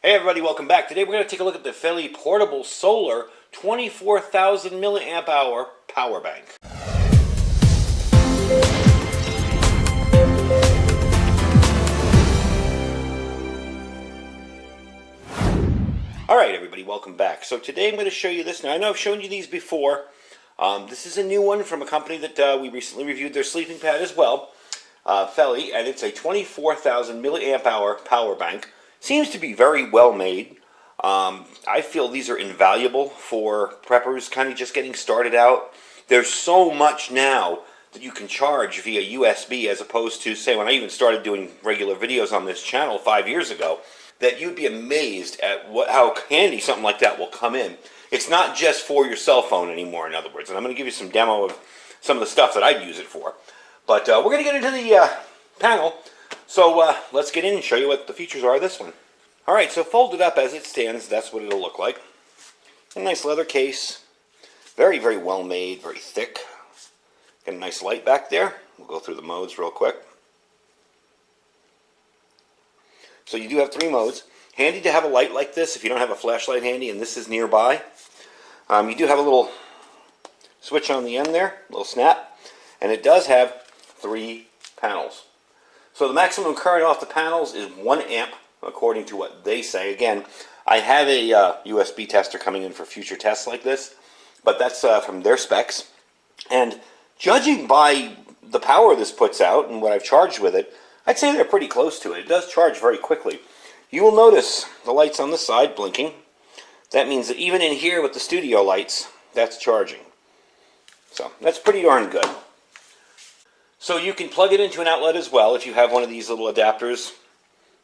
Hey everybody, welcome back. Today we're going to take a look at the FEELLE portable solar 24,000 milliamp hour power bank. Alright everybody, welcome back. So today I'm going to show you this. Now I know I've shown you these before. This is a new one from a company that we recently reviewed their sleeping pad as well. FEELLE, and it's a 24,000 milliamp hour power bank. Seems to be very well made. I feel these are invaluable for preppers kind of just getting started out. There's so much now that you can charge via USB as opposed to, say, when I even started doing regular videos on this channel 5 years ago, that you'd be amazed at how handy something like that will come in. It's not just for your cell phone anymore, in other words, and I'm going to give you some demo of some of the stuff that I'd use it for. But we're going to get into the panel, so let's get in and show you what the features are of this one. Alright, so folded up as it stands, that's what it'll look like. A nice leather case, very, very well made, very thick. Got a nice light back there. We'll go through the modes real quick. So you do have 3 modes. Handy to have a light like this if you don't have a flashlight handy and this is nearby. You do have a little switch on the end there, a little snap, and it does have 3 panels. So the maximum current off the panels is 1 amp, according to what they say. Again, I have a USB tester coming in for future tests like this, but that's from their specs. And judging by the power this puts out and what I've charged with it, I'd say they're pretty close to it. It does charge very quickly. You will notice the lights on the side blinking. That means that even in here with the studio lights, that's charging. So that's pretty darn good. So you can plug it into an outlet as well if you have one of these little adapters.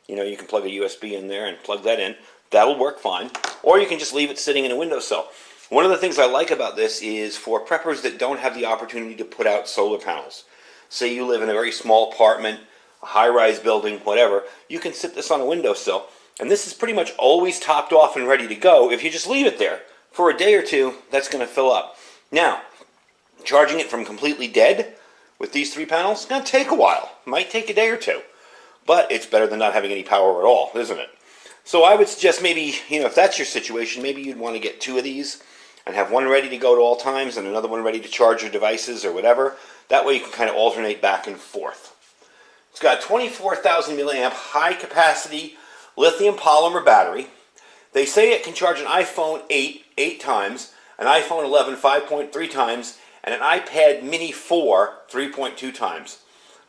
You know, you can plug a USB in there and plug that in. That'll work fine. Or you can just leave it sitting in a windowsill. One of the things I like about this is for preppers that don't have the opportunity to put out solar panels. Say you live in a very small apartment, a high-rise building, whatever, you can sit this on a windowsill. And this is pretty much always topped off and ready to go. If you just leave it there for a day or two, that's going to fill up. Now, charging it from completely dead with these 3 panels is going to take a while. Might take a day or two. But it's better than not having any power at all, isn't it? So I would suggest maybe, if that's your situation, maybe you'd want to get 2 of these and have one ready to go at all times and another one ready to charge your devices or whatever. That way you can kind of alternate back and forth. It's got a 24,000 milliamp high capacity lithium polymer battery. They say it can charge an iPhone 8 times, an iPhone 11 5.3 times, and an iPad mini 4 3.2 times.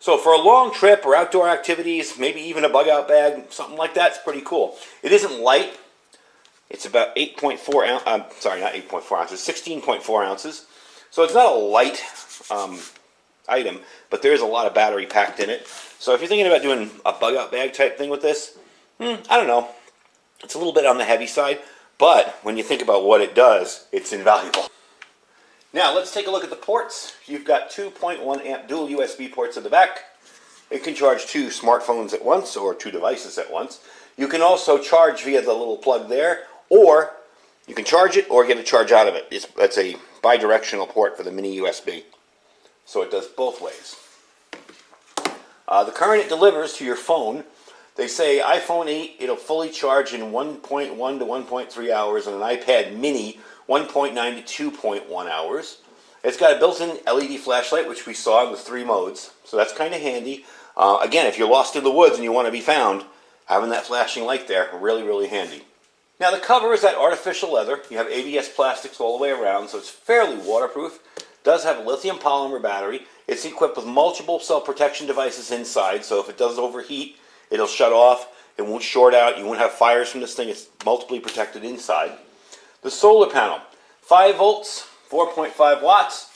So for a long trip or outdoor activities, maybe even a bug-out bag, something like that's pretty cool. It isn't light. It's about 8.4 ounces, sorry, not 8.4 ounces, 16.4 ounces. So it's not a light item, but there is a lot of battery packed in it. So if you're thinking about doing a bug-out bag type thing with this, I don't know. It's a little bit on the heavy side, but when you think about what it does, it's invaluable. Now let's take a look at the ports. You've got 2.1 amp dual USB ports in the back. It can charge 2 smartphones at once or 2 devices at once. You can also charge via the little plug there, or you can charge it or get a charge out of it. That's a bi-directional port for the mini USB. So it does both ways. The current it delivers to your phone, they say iPhone 8, it'll fully charge in 1.1 to 1.3 hours, and an iPad mini 1.9 to 2.1 hours. It's got a built-in LED flashlight, which we saw with 3 modes, so that's kind of handy. Again, if you're lost in the woods and you want to be found, having that flashing light there, really, really handy. Now the cover is that artificial leather. You have ABS plastics all the way around, so it's fairly waterproof. It does have a lithium polymer battery. It's equipped with multiple cell protection devices inside, so if it does overheat, it'll shut off. It won't short out. You won't have fires from this thing. It's multiply protected inside. The solar panel, 5 volts, 4.5 watts,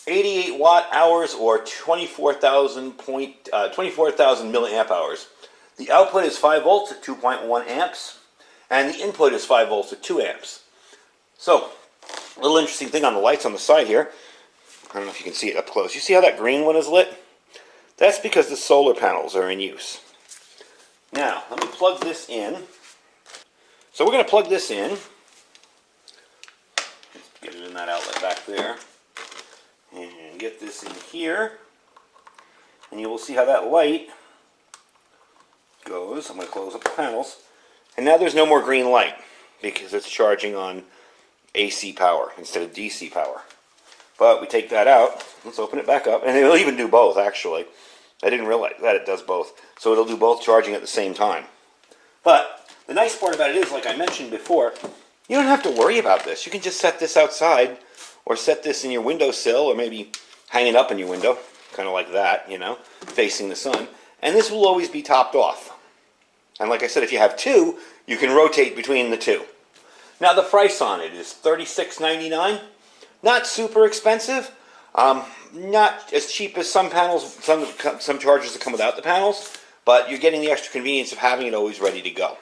88 watt hours, or 24,000 milliamp hours. The output is 5 volts at 2.1 amps, and the input is 5 volts at 2 amps. So, a little interesting thing on the lights on the side here. I don't know if you can see it up close. You see how that green one is lit? That's because the solar panels are in use. Now, let me plug this in. So we're going to plug this in. Get it in that outlet back there. And get this in here. And you will see how that light goes. I'm going to close up the panels. And now there's no more green light because it's charging on AC power instead of DC power. But we take that out. Let's open it back up. And it'll even do both, actually. I didn't realize that it does both. So it'll do both charging at the same time. But the nice part about it is, like I mentioned before, you don't have to worry about this. You can just set this outside or set this in your windowsill or maybe hang it up in your window, kind of like that, you know, facing the sun. And this will always be topped off. And like I said, if you have two, you can rotate between the two. Now the price on it is $36.99. Not super expensive. Not as cheap as some panels, some chargers that come without the panels, but you're getting the extra convenience of having it always ready to go.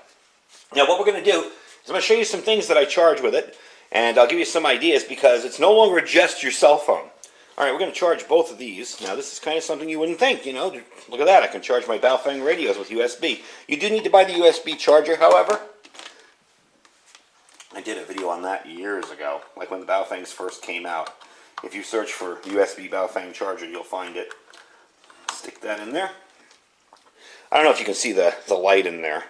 Now what we're going to do is I'm going to show you some things that I charge with it, and I'll give you some ideas because it's no longer just your cell phone. Alright, we're going to charge both of these. Now this is kind of something you wouldn't think, you know. Look at that, I can charge my Baofeng radios with USB. You do need to buy the USB charger, however. I did a video on that years ago, like when the Baofengs first came out. If you search for USB Baofeng charger, you'll find it. Stick that in there. I don't know if you can see the light in there,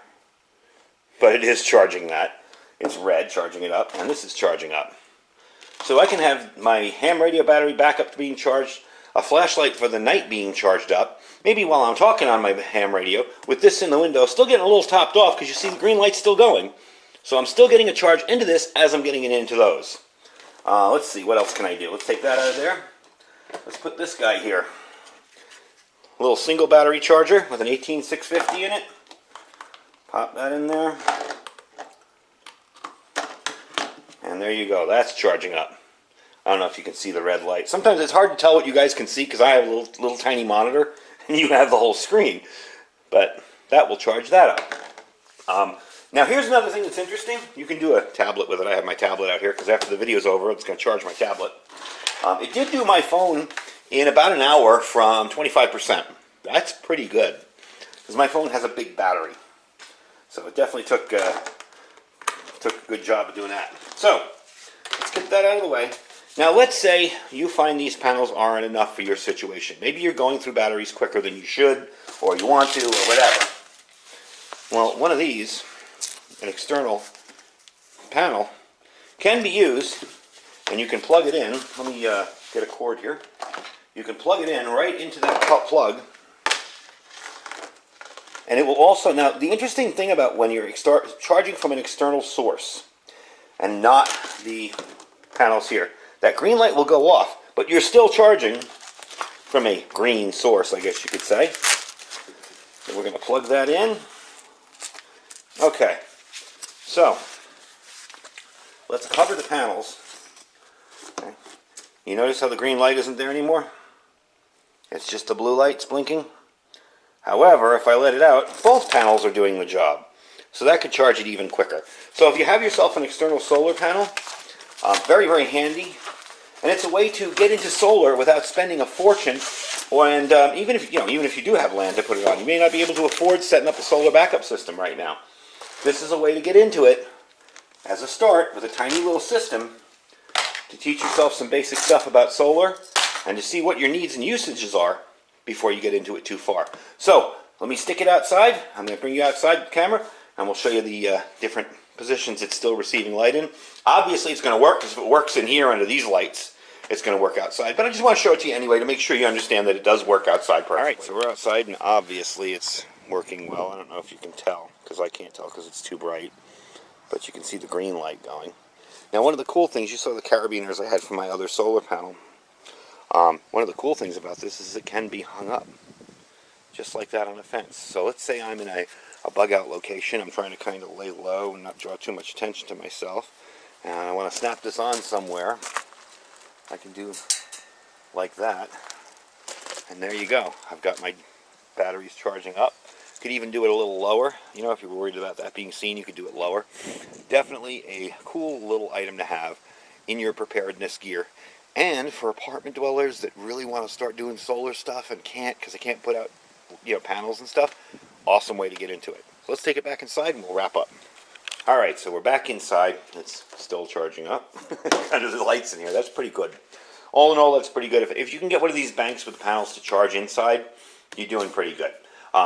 but it is charging that. It's red, charging it up, and this is charging up. So I can have my ham radio battery backup being charged, a flashlight for the night being charged up, maybe while I'm talking on my ham radio, with this in the window, still getting a little topped off because you see the green light's still going. So I'm still getting a charge into this as I'm getting it into those. Let's see, what else can I do? Let's take that out of there. Let's put this guy here. A little single battery charger with an 18650 in it. Pop that in there. And there you go, that's charging up. I don't know if you can see the red light. Sometimes it's hard to tell what you guys can see because I have a little tiny monitor and you have the whole screen. But that will charge that up. Now here's another thing that's interesting. You can do a tablet with it. I have my tablet out here because after the video's over, it's going to charge my tablet. It did do my phone in about an hour from 25%. That's pretty good because my phone has a big battery. So it definitely took a good job of doing that. So let's get that out of the way. Now let's say you find these panels aren't enough for your situation. Maybe you're going through batteries quicker than you should, or you want to, or whatever. Well, one of these, an external panel, can be used, and you can plug it in. Let me get a cord here. You can plug it in right into that plug, and it will also, now the interesting thing about when you're charging from an external source and not the panels here, that green light will go off, but you're still charging from a green source, I guess you could say. So we're going to plug that in. Okay, so let's cover the panels. Okay. You notice how the green light isn't there anymore? It's just the blue lights blinking. However, if I let it out, both panels are doing the job. So that could charge it even quicker. So if you have yourself an external solar panel, very, very handy. And it's a way to get into solar without spending a fortune. And even if you do have land to put it on, you may not be able to afford setting up a solar backup system right now. This is a way to get into it as a start with a tiny little system to teach yourself some basic stuff about solar and to see what your needs and usages are before you get into it too far. So let me stick it outside. I'm going to bring you outside the camera and we'll show you the different positions it's still receiving light in. Obviously it's going to work because if it works in here under these lights, it's going to work outside. But I just want to show it to you anyway to make sure you understand that it does work outside perfectly. Alright, so we're outside and obviously it's working well. I don't know if you can tell because I can't tell because it's too bright. But you can see the green light going. Now one of the cool things, you saw the carabiners I had from my other solar panel. One of the cool things about this is it can be hung up. Just like that on a fence. So let's say I'm in a bug out location. I'm trying to kind of lay low and not draw too much attention to myself. And I want to snap this on somewhere. I can do like that. And there you go. I've got my batteries charging up. Could even do it a little lower. You know, if you're worried about that being seen, you could do it lower. Definitely a cool little item to have in your preparedness gear. And for apartment dwellers that really want to start doing solar stuff and can't because they can't put out, panels and stuff, awesome way to get into it. So let's take it back inside and we'll wrap up. Alright, so we're back inside. It's still charging up. Under the lights in here. That's pretty good. All in all, that's pretty good. If you can get one of these banks with panels to charge inside, you're doing pretty good.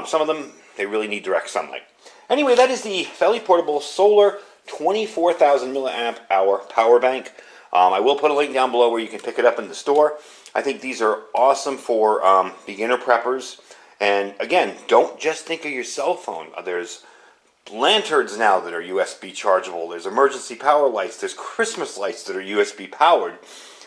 Some of them, they really need direct sunlight. Anyway, that is the FEELLE portable solar 24,000 milliamp hour power bank. I will put a link down below where you can pick it up in the store. I think these are awesome for beginner preppers. And again, don't just think of your cell phone. There's lanterns now that are USB chargeable. There's emergency power lights. There's Christmas lights that are USB powered.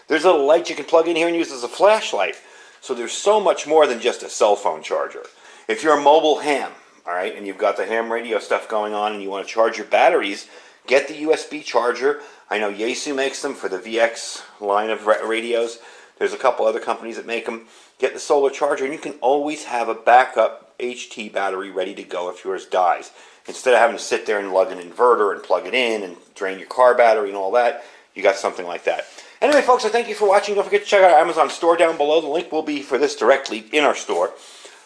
There's a little light you can plug in here and use as a flashlight. So there's so much more than just a cell phone charger. If you're a mobile ham, all right, and you've got the ham radio stuff going on and you want to charge your batteries, get the USB charger. I know Yaesu makes them for the VX line of radios. There's a couple other companies that make them. Get the solar charger and you can always have a backup HT battery ready to go if yours dies. Instead of having to sit there and lug an inverter and plug it in and drain your car battery and all that, you got something like that. Anyway, folks, I thank you for watching. Don't forget to check out our Amazon store down below. The link will be for this directly in our store.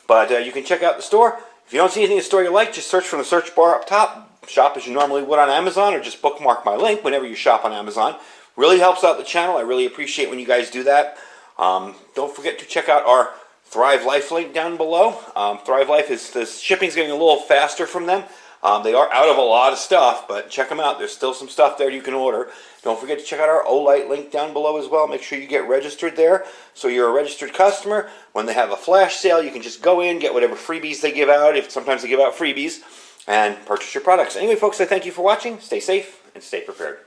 But you can check out the store. If you don't see anything in the store you like, just search from the search bar up top. Shop as you normally would on Amazon, or just bookmark my link whenever you shop on Amazon. Really helps out the channel. I really appreciate when you guys do that. Don't forget to check out our Thrive Life link down below. Thrive Life is, the shipping's getting a little faster from them. They are out of a lot of stuff, but check them out. There's still some stuff there you can order. Don't forget to check out our Olight link down below as well. Make sure you get registered there so you're a registered customer. When they have a flash sale, you can just go in, get whatever freebies they give out, if sometimes they give out freebies, and purchase your products. Anyway, folks, I thank you for watching. Stay safe and stay prepared.